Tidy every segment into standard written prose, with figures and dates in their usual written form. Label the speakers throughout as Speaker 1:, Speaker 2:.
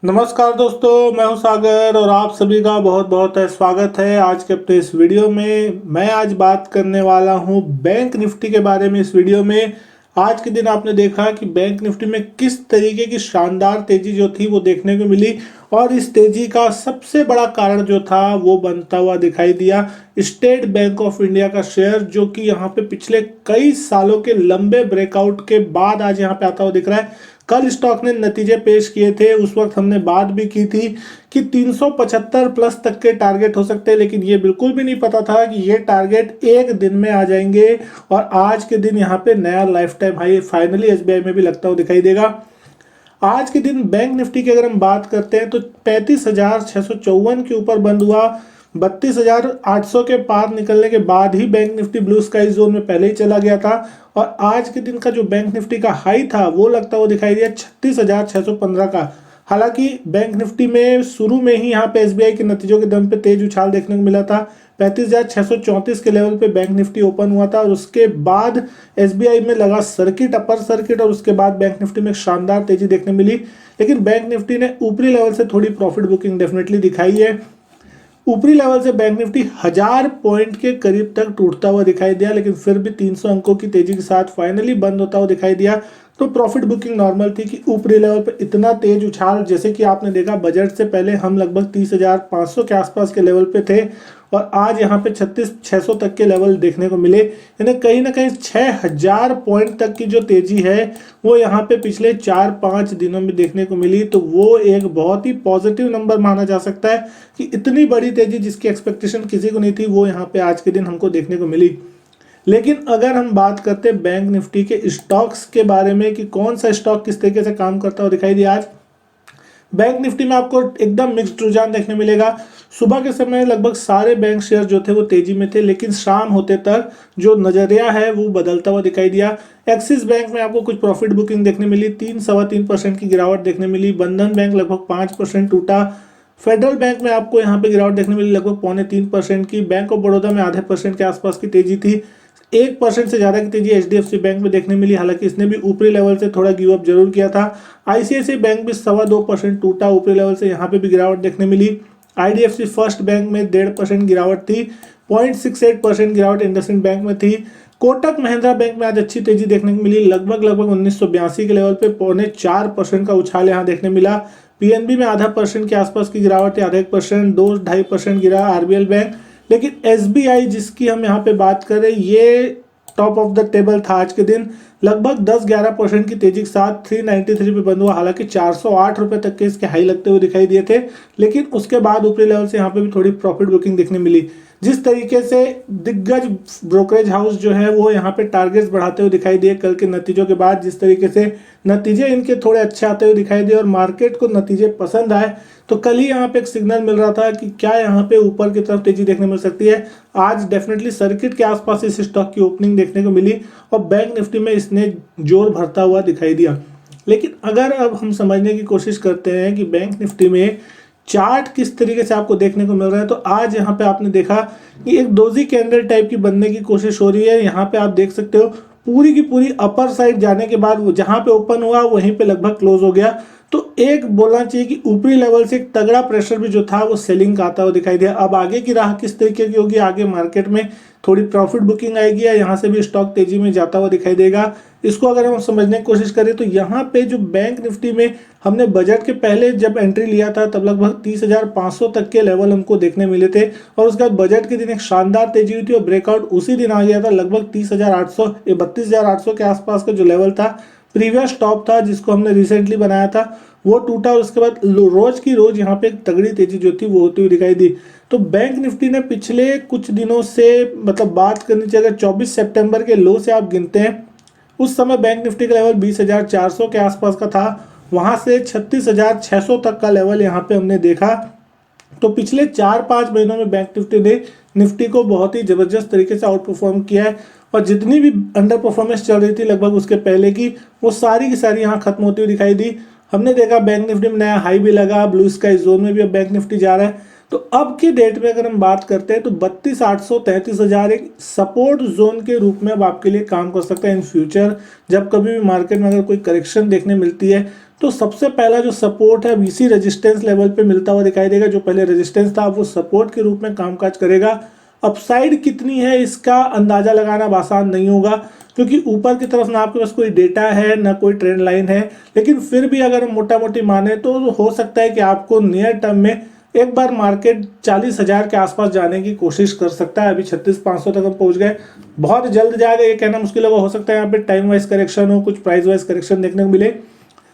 Speaker 1: नमस्कार दोस्तों, मैं हूं सागर और आप सभी का बहुत बहुत स्वागत है आज के अपने इस वीडियो में। मैं आज बात करने वाला हूं बैंक निफ्टी के बारे में। इस वीडियो में आज के दिन आपने देखा कि बैंक निफ्टी में किस तरीके की शानदार तेजी जो थी वो देखने को मिली और इस तेजी का सबसे बड़ा कारण जो था वो बनता हुआ दिखाई दिया स्टेट बैंक ऑफ इंडिया का शेयर, जो कि यहाँ पे पिछले कई सालों के लंबे ब्रेकआउट के बाद आज यहाँ पे आता हुआ दिख रहा है। कल स्टॉक ने नतीजे पेश किए थे, उस वक्त हमने बात भी की थी कि 375 प्लस तक के टारगेट हो सकते हैं, लेकिन ये बिल्कुल भी नहीं पता था कि ये टारगेट एक दिन में आ जाएंगे। और आज के दिन यहाँ पे नया life time high finally SBI में भी लगता हुआ दिखाई देगा। आज के दिन बैंक निफ्टी की अगर हम बात करते हैं तो 35,654 के ऊपर बंद हुआ। 32,800 के पार निकलने के बाद ही bank Nifty blue sky zone में पहले ही चला गया था। और आज के दिन का जो बैंक निफ्टी का हाई था वो लगता हुआ दिखाई दिया 36,615 का। हालांकि बैंक निफ्टी में शुरू में ही यहाँ पे एसबीआई के नतीजों के दम पे तेज उछाल देखने को मिला था। 35,634 के लेवल पे बैंक निफ्टी ओपन हुआ था और उसके बाद एसबीआई में लगा सर्किट, अपर सर्किट, और उसके बाद बैंक निफ्टी में शानदार तेजी देखने मिली। लेकिन बैंक निफ्टी ने ऊपरी लेवल से थोड़ी प्रॉफिट बुकिंग डेफिनेटली दिखाई है। ऊपरी लेवल से बैंक निफ्टी 1000 पॉइंट के करीब तक टूटता हुआ दिखाई दिया, लेकिन फिर भी 300 अंकों की तेजी के साथ फाइनली बंद होता हुआ दिखाई दिया। तो प्रॉफिट बुकिंग नॉर्मल थी कि ऊपरी लेवल पर इतना तेज उछाल, जैसे कि आपने देखा बजट से पहले हम लगभग 30,500 के आसपास के लेवल पे थे और आज यहाँ पे 36,600 तक के लेवल देखने को मिले। यानी कहीं ना कहीं 6,000 पॉइंट तक की जो तेजी है वो यहाँ पे पिछले 4-5 दिनों में देखने को मिली। तो वो एक बहुत ही पॉजिटिव नंबर माना जा सकता है कि इतनी बड़ी तेजी जिसकी एक्सपेक्टेशन किसी को नहीं थी वो यहाँ पे आज के दिन हमको देखने को मिली। लेकिन अगर हम बात करते हैं बैंक निफ्टी के स्टॉक्स के बारे में कि कौन सा स्टॉक किस तरीके से काम करता हुआ दिखाई दिया, आज बैंक निफ्टी में आपको एकदम मिक्स्ड रुझान देखने मिलेगा। सुबह के समय लगभग सारे बैंक शेयर जो थे वो तेजी में थे, लेकिन शाम होते तक जो नजरिया है वो बदलता हुआ दिखाई दिया। एक्सिस बैंक में आपको कुछ प्रॉफिट बुकिंग देखने मिली, 3-3.25% की गिरावट देखने मिली। बंधन बैंक लगभग 5% टूटा। फेडरल बैंक में आपको यहाँ पे गिरावट देखने मिली लगभग 2.25% की। बैंक ऑफ बड़ौदा में आधे % के आसपास की तेजी थी। 1% से ज्यादा की तेजी एचडीएफसी बैंक में देखने मिली, हालांकि इसने भी ऊपरी लेवल से थोड़ा गिव अप जरूर किया था। आईसीआईसीआई बैंक भी 2.25% टूटा ऊपरी लेवल से, यहाँ पे भी गिरावट देखने मिली। आईडीएफसी फर्स्ट बैंक में 1.5% गिरावट थी। 0.68% गिरावट इंडसइंड बैंक में थी। कोटक महिंद्रा बैंक में आज अच्छी तेजी देखने को मिली, लगभग 1982 के लेवल पे 4.25% का उछाल यहाँ देखने मिला। पीएनबी में आधा % के आसपास की गिरावट है, आधा 1%, 2-2.5% गिरा आरबीएल बैंक। लेकिन एसबीआई जिसकी हम यहाँ पे बात करें ये टॉप ऑफ द टेबल था आज के दिन, लगभग 10-11% की तेजी के साथ 393 पे बंद हुआ। हालांकि 408 रुपए तक के इसके हाई लगते हुए दिखाई दिए थे, लेकिन उसके बाद ऊपरी लेवल से यहाँ पे भी थोड़ी प्रॉफिट बुकिंग देखने मिली। जिस तरीके से दिग्गज ब्रोकरेज हाउस जो है वो यहाँ पे टारगेट्स बढ़ाते हुए दिखाई दिए कल के नतीजों के बाद, जिस तरीके से नतीजे इनके थोड़े अच्छे आते हुए दिखाई दिए और मार्केट को नतीजे पसंद आए, तो कल ही यहाँ पे एक सिग्नल मिल रहा था कि क्या यहाँ पे ऊपर की तरफ तेजी देखने मिल सकती है। आज डेफिनेटली सर्किट के आसपास इस स्टॉक की ओपनिंग देखने को मिली और बैंक निफ्टी में इसने जोर भरता हुआ दिखाई दिया। लेकिन अगर अब हम समझने की कोशिश करते हैं कि बैंक निफ्टी में चार्ट किस तरीके से आपको देखने को मिल रहा है, तो आज यहाँ पे आपने देखा कि एक डोजी कैंडल टाइप की बनने की कोशिश हो रही है। यहाँ पे आप देख सकते हो पूरी की पूरी अपर साइड जाने के बाद वो जहाँ पे ओपन हुआ वहीं पे लगभग क्लोज हो गया। तो एक बोलना चाहिए कि ऊपरी लेवल से एक तगड़ा प्रेशर भी जो था वो सेलिंग का आता हुआ दिखाई दिया। अब आगे की राह किस तरीके की होगी, आगे मार्केट में थोड़ी प्रॉफिट बुकिंग आएगी या यहाँ से भी स्टॉक तेजी में जाता हुआ दिखाई देगा, इसको अगर हम समझने की कोशिश करें तो यहाँ पे जो बैंक निफ्टी में हमने बजट के पहले जब एंट्री लिया था तब लगभग 30,500 तक के लेवल हमको देखने मिले थे और उसके बाद बजट के दिन एक शानदार तेजी हुई थी और ब्रेकआउट उसी दिन आ गया था। लगभग 32,800 के आसपास का जो लेवल था, प्रीवियस टॉप था जिसको हमने रिसेंटली बनाया था, वो टूटा और उसके बाद रोज की रोज यहाँ पे एक तगड़ी तेजी जो थी वो होती हुई दिखाई दी। तो बैंक निफ्टी ने पिछले कुछ दिनों से, मतलब बात करनी चाहिए अगर 24 सितंबर के लो से आप गिनते हैं, उस समय बैंक निफ्टी का लेवल 20,400 के आसपास का था, वहां से 36,600 तक का लेवल यहाँ पे हमने देखा। तो पिछले 4-5 महीनों में बैंक निफ्टी ने निफ्टी को बहुत ही जबरदस्त तरीके से आउट परफॉर्म किया है और जितनी भी अंडर परफॉर्मेंस चल रही थी लगभग उसके पहले की, वो सारी की सारी यहाँ खत्म होती हुई दिखाई दी। हमने देखा बैंक निफ्टी में नया हाई भी लगा, ब्लू स्काई जोन में भी अब बैंक निफ्टी जा रहा है। तो अब की डेट में अगर हम बात करते हैं तो 32,800 33,000 एक सपोर्ट जोन के रूप में अब आपके लिए काम कर सकता है इन फ्यूचर। जब कभी भी मार्केट में अगर कोई करेक्शन देखने मिलती है तो सबसे पहला जो सपोर्ट है वीसी रेजिस्टेंस लेवल पे मिलता हुआ दिखाई देगा। जो पहले रेजिस्टेंस था वो सपोर्ट के रूप में कामकाज करेगा। अपसाइड कितनी है इसका अंदाजा लगाना आसान नहीं होगा, क्योंकि ऊपर की तरफ ना आपके पास कोई डेटा है ना कोई ट्रेंड लाइन है। लेकिन फिर भी अगर हम मोटा मोटी माने तो हो सकता है कि आपको नियर टर्म में एक बार मार्केट 40,000 के आसपास जाने की कोशिश कर सकता है। अभी 36,500 तक हम पहुंच गए, बहुत जल्द जाएगा ये कहना मुश्किल होगा। हो सकता है यहाँ पे टाइम वाइज करेक्शन हो, कुछ प्राइस वाइज करेक्शन देखने को मिले,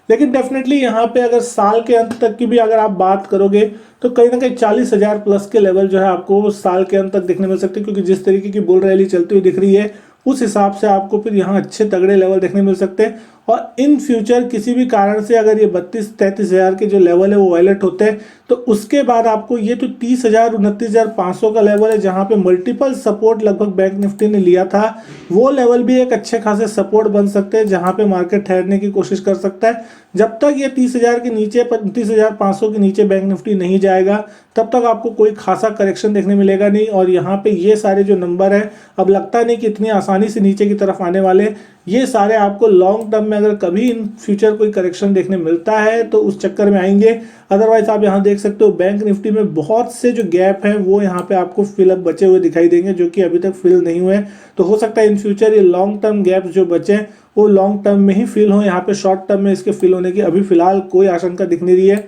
Speaker 1: लेकिन डेफिनेटली यहाँ पे अगर साल के अंत तक की भी अगर आप बात करोगे तो कहीं ना कहीं 40,000 प्लस के लेवल जो है आपको साल के अंत तक देखने मिल सकते हैं। क्योंकि जिस तरीके की बुल रैली चलती हुई दिख रही है उस हिसाब से आपको फिर यहाँ अच्छे तगड़े लेवल देखने मिल सकते हैं। और इन फ्यूचर किसी भी कारण से अगर ये 32-33,000 के जो लेवल है वो वायलेट होते हैं तो उसके बाद आपको ये तो 30,000 29,500 का लेवल है जहाँ पे मल्टीपल सपोर्ट लगभग बैंक निफ्टी ने लिया था, वो लेवल भी एक अच्छे खासे सपोर्ट बन सकते हैं जहाँ पे मार्केट ठहरने की कोशिश कर सकता है। जब तक ये 30,000 के नीचे 29,500 के नीचे बैंक निफ्टी नहीं जाएगा तब तक आपको कोई खासा करेक्शन देखने मिलेगा नहीं। और यहाँ पे ये सारे जो नंबर है अब लगता नहीं कि इतनी आसानी से नीचे की तरफ आने वाले, ये सारे आपको लॉन्ग टर्म में अगर कभी इन फ्यूचर कोई करेक्शन देखने मिलता है तो उस चक्कर में आएंगे। अदरवाइज आप यहाँ देख सकते हो बैंक निफ्टी में बहुत से जो गैप हैं वो यहाँ पे आपको फिलअप बचे हुए दिखाई देंगे जो कि अभी तक फिल नहीं हुए। तो हो सकता है इन फ्यूचर ये लॉन्ग टर्म गैप जो बचे वो लॉन्ग टर्म में ही फिल हो, यहाँ पे शॉर्ट टर्म में इसके फिल होने की अभी फिलहाल कोई आशंका दिख नहीं रही है।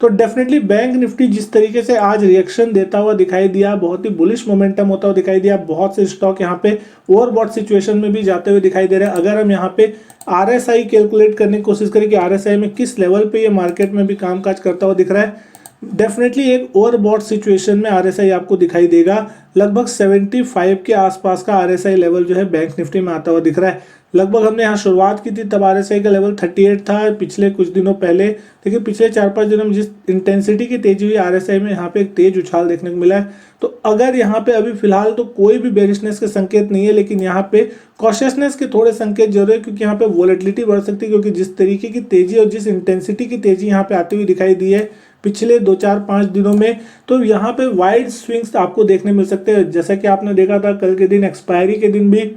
Speaker 1: तो डेफिनेटली बैंक निफ्टी जिस तरीके से आज रिएक्शन देता हुआ दिखाई दिया, बहुत ही बुलिश मोमेंटम होता हुआ दिखाई दिया, बहुत से स्टॉक यहाँ पे ओवरबॉट सिचुएशन में भी जाते हुए दिखाई दे रहे हैं। अगर हम यहाँ पे आरएसआई कैलकुलेट करने की कोशिश करें कि आरएसआई में किस लेवल पे ये मार्केट में भी कामकाज करता हुआ दिख रहा है, डेफिनेटली एक ओवरबॉट सिचुएशन में आरएसआई आपको दिखाई देगा। लगभग 75 के आसपास का आरएसआई लेवल जो है बैंक निफ्टी में आता हुआ दिख रहा है। लगभग हमने यहाँ शुरुआत की थी तब आरएसआई का लेवल 38 था पिछले कुछ दिनों पहले, लेकिन पिछले 4-5 दिनों में जिस इंटेंसिटी की तेजी हुई आरएसआई में यहाँ पे एक तेज उछाल देखने को मिला है। तो अगर यहाँ पे अभी फिलहाल तो कोई भी बेरिशनेस के संकेत नहीं है, लेकिन यहाँ पे कॉशियसनेस के थोड़े संकेत जरूर है, क्योंकि यहाँ पे वोलेटिलिटी बढ़ सकती है। क्योंकि जिस तरीके की तेजी और जिस इंटेंसिटी की तेजी यहाँ पे आती हुई दिखाई दी है पिछले 2-4-5 दिनों में, तो यहाँ पे वाइड स्विंग्स आपको देखने मिल सकते हैं। जैसा कि आपने देखा था कल के दिन एक्सपायरी के दिन भी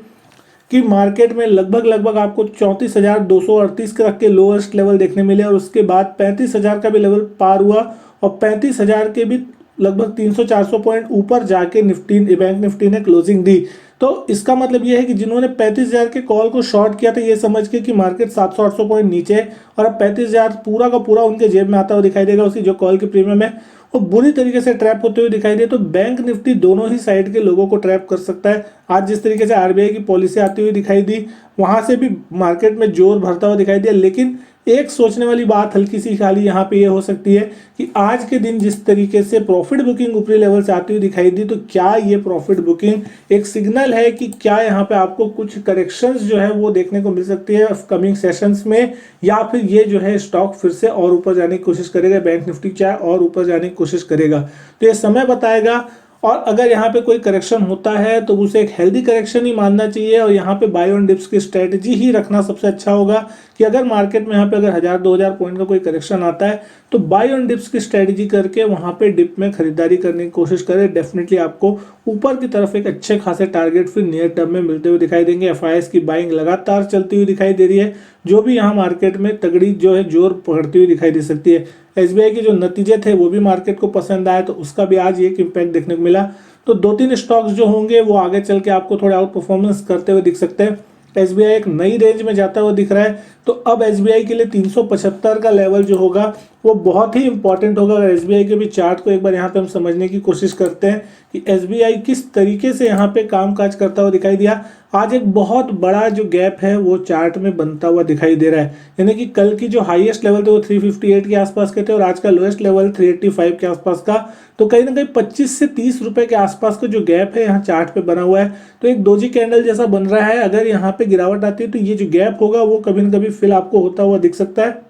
Speaker 1: कि मार्केट में लगभग आपको 34,238 के लोएस्ट लेवल देखने मिले और उसके बाद 35,000 का भी लेवल पार हुआ और 35,000 के भी लगभग 300-400 पॉइंट ऊपर जाके बैंक निफ्टी ने क्लोजिंग दी। तो इसका मतलब यह है कि जिन्होंने 35,000 के कॉल को शॉर्ट किया था ये समझ के कि मार्केट 700-800 पॉइंट नीचे और अब 35,000 पूरा का पूरा उनके जेब में आता हुआ दिखाई देगा, उसकी जो कॉल की प्रीमियम है वो बुरी तरीके से ट्रैप होते हुए दिखाई दे। तो बैंक निफ्टी दोनों ही साइड के लोगों को ट्रैप कर सकता है। आज जिस तरीके से आरबीआई की पॉलिसी आती हुई दिखाई दी वहां से भी मार्केट में जोर भरता हुआ दिखाई दिया, लेकिन एक सोचने वाली बात हल्की सी खाली यहाँ पे ये हो सकती है कि आज के दिन जिस तरीके से प्रॉफिट बुकिंग ऊपरी लेवल से आती हुई दिखाई दी, तो क्या ये प्रॉफिट बुकिंग एक सिग्नल है कि क्या यहाँ पे आपको कुछ करेक्शंस जो है वो देखने को मिल सकती है अपकमिंग सेशंस में, या फिर ये जो है स्टॉक फिर से और ऊपर जाने की कोशिश करेगा, बैंक निफ्टी चाहे और ऊपर जाने की कोशिश करेगा। तो ये समय बताएगा। और अगर यहाँ पे कोई करेक्शन होता है तो उसे एक हेल्दी करेक्शन ही मानना चाहिए और यहाँ पे बाय ऑन डिप्स की स्ट्रेटजी ही रखना सबसे अच्छा होगा कि अगर मार्केट में यहाँ पे अगर 1,000-2,000 पॉइंट का कोई करेक्शन आता है तो बाय ऑन डिप्स की स्ट्रेटजी करके वहाँ पे डिप में खरीदारी करने की कोशिश करें। डेफिनेटली आपको ऊपर की तरफ एक अच्छे खासे टारगेट फिर नियर टर्म में मिलते हुए दिखाई देंगे। एफआईआईस की बाइंग लगातार चलती हुई दिखाई दे रही है, जो भी यहाँ मार्केट में तगड़ी जो है जोर पकड़ती हुई दिखाई दे सकती है। एसबीआई के जो नतीजे थे वो भी मार्केट को पसंद आए तो उसका भी आज एक इम्पैक्ट देखने को मिला। तो 2-3 स्टॉक्स जो होंगे वो आगे चल के आपको थोड़े आउट परफॉर्मेंस करते हुए दिख सकते हैं। एसबीआई एक नई रेंज में जाता हुआ दिख रहा है, तो अब एसबीआई के लिए 375 का लेवल जो होगा वो बहुत ही इंपॉर्टेंट होगा। अगर एसबीआई के भी चार्ट को एक बार यहाँ पे हम समझने की कोशिश करते हैं कि एसबीआई किस तरीके से यहाँ पे कामकाज करता हुआ दिखाई दिया, आज एक बहुत बड़ा जो गैप है वो चार्ट में बनता हुआ दिखाई दे रहा है। यानी कि कल की जो हाईएस्ट लेवल थे वो 358 के आसपास के थे और आज का लोएस्ट लेवल 385 के आसपास का। तो कहीं ना कहीं 25 से 30 रुपए के आसपास का जो गैप है यहाँ चार्ट पे बना हुआ है, तो एक डोजी कैंडल जैसा बन रहा है। अगर यहाँ पे गिरावट आती है तो ये जो गैप होगा वो कभी ना कभी फिल आपको होता हुआ दिख सकता है,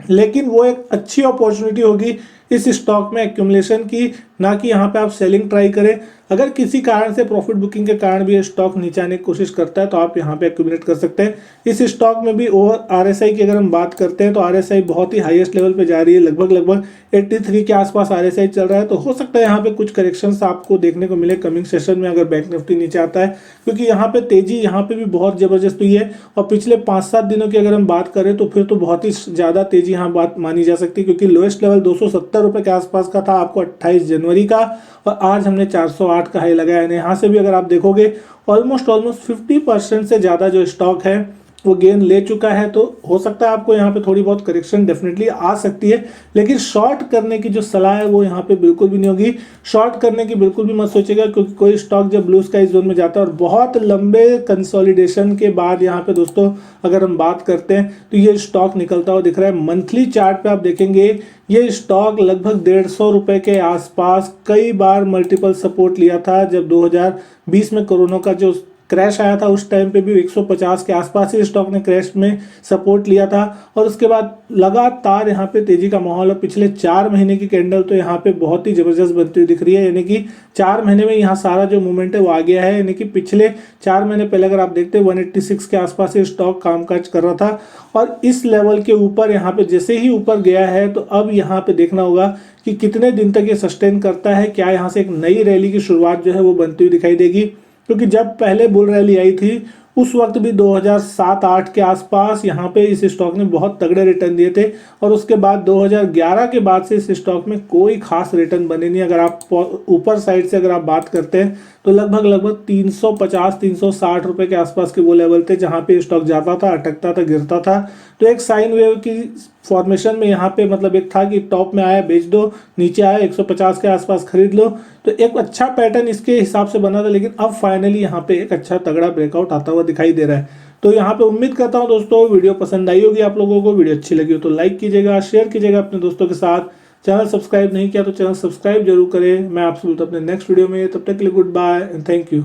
Speaker 1: लेकिन वो एक अच्छी अपॉर्चुनिटी होगी इस स्टॉक में एक्यूमुलेशन की, ना कि यहाँ पे आप सेलिंग ट्राई करें। अगर किसी कारण से प्रॉफिट बुकिंग के कारण भी ये स्टॉक नीचे आने की कोशिश करता है तो आप यहाँ पे एक्यूमुलेट कर सकते हैं। इस स्टॉक में भी ओवर RSI की अगर हम बात करते हैं तो RSI बहुत ही हाईएस्ट लेवल पे जा रही है, लगभग 83 के आसपास RSI चल रहा है। तो हो सकता है यहाँ पे कुछ करेक्शंस आपको देखने को मिले कमिंग सेशन में अगर बैंक निफ्टी नीचे आता है, क्योंकि यहाँ पे तेजी यहाँ पे भी बहुत जबरदस्त हुई है। और पिछले 5-7 दिनों की अगर हम बात करें तो फिर तो बहुत ही ज्यादा तेजी यहाँ बात मानी जा सकती है, क्योंकि लोएस्ट लेवल 270 रुपए के आसपास का था आपको 28 जनवरी का, और आज हमने 408 का हाई लगाया है। यहाँ से भी अगर आप देखोगे ऑलमोस्ट 50% से ज़्यादा जो स्टॉक है वो गेन ले चुका है। तो हो सकता है आपको यहाँ पे थोड़ी बहुत करेक्शन डेफिनेटली आ सकती है, लेकिन शॉर्ट करने की जो सलाह है वो यहाँ पे बिल्कुल भी नहीं होगी। शॉर्ट करने की बिल्कुल भी मत सोचेगा, क्योंकि कोई स्टॉक जब ब्लू स्काई जोन में जाता है और बहुत लंबे कंसोलिडेशन के बाद यहाँ पे दोस्तों अगर हम बात करते हैं तो ये स्टॉक निकलता हुआ दिख रहा है। मंथली चार्ट पे आप देखेंगे ये स्टॉक लगभग 150 रुपए के आसपास कई बार मल्टीपल सपोर्ट लिया था। जब 2020 में कोरोना का जो क्रैश आया था उस टाइम पे भी 150 के आसपास ही स्टॉक ने क्रैश में सपोर्ट लिया था, और उसके बाद लगातार यहाँ पे तेजी का माहौल है। पिछले 4 महीने की कैंडल तो यहाँ पे बहुत ही जबरदस्त बनती हुई दिख रही है, यानी कि 4 महीने में यहाँ सारा जो मूवमेंट है वो आ गया है। यानी कि पिछले 4 महीने पहले अगर आप देखते 186 के आसपास ये स्टॉक कामकाज कर रहा था, और इस लेवल के ऊपर यहाँ पे जैसे ही ऊपर गया है तो अब यहाँ पे देखना होगा कि कितने दिन तक ये सस्टेन करता है। क्या यहाँ से एक नई रैली की शुरुआत जो है वो बनती हुई दिखाई देगी, क्योंकि जब पहले बुल रैली आई थी उस वक्त भी 2007-8 के आसपास यहाँ पे इस स्टॉक ने बहुत तगड़े रिटर्न दिए थे, और उसके बाद 2011 के बाद से इस स्टॉक में कोई खास रिटर्न बने नहीं। अगर आप ऊपर साइड से अगर आप बात करते हैं तो लगभग 350-360 रुपए के आसपास के वो लेवल थे जहाँ पे स्टॉक जाता था, अटकता था, गिरता था। तो एक साइन वेव की फॉर्मेशन में यहाँ पे मतलब एक था कि टॉप में आया बेच दो, नीचे आया 150 के आसपास खरीद लो। तो एक अच्छा पैटर्न इसके हिसाब से बना था, लेकिन अब फाइनली यहाँ पे एक अच्छा तगड़ा ब्रेकआउट आता हुआ दिखाई दे रहा है। तो यहाँ पे उम्मीद करता हूँ दोस्तों वीडियो पसंद आई होगी आप लोगों को। वीडियो अच्छी लगी हो तो लाइक कीजिएगा, शेयर कीजिएगा अपने दोस्तों के साथ। चैनल सब्सक्राइब नहीं किया तो चैनल सब्सक्राइब जरूर करें। मैं आपसे मिलता हूं अपने नेक्स्ट वीडियो में, तब तक के लिए goodbye and thank you.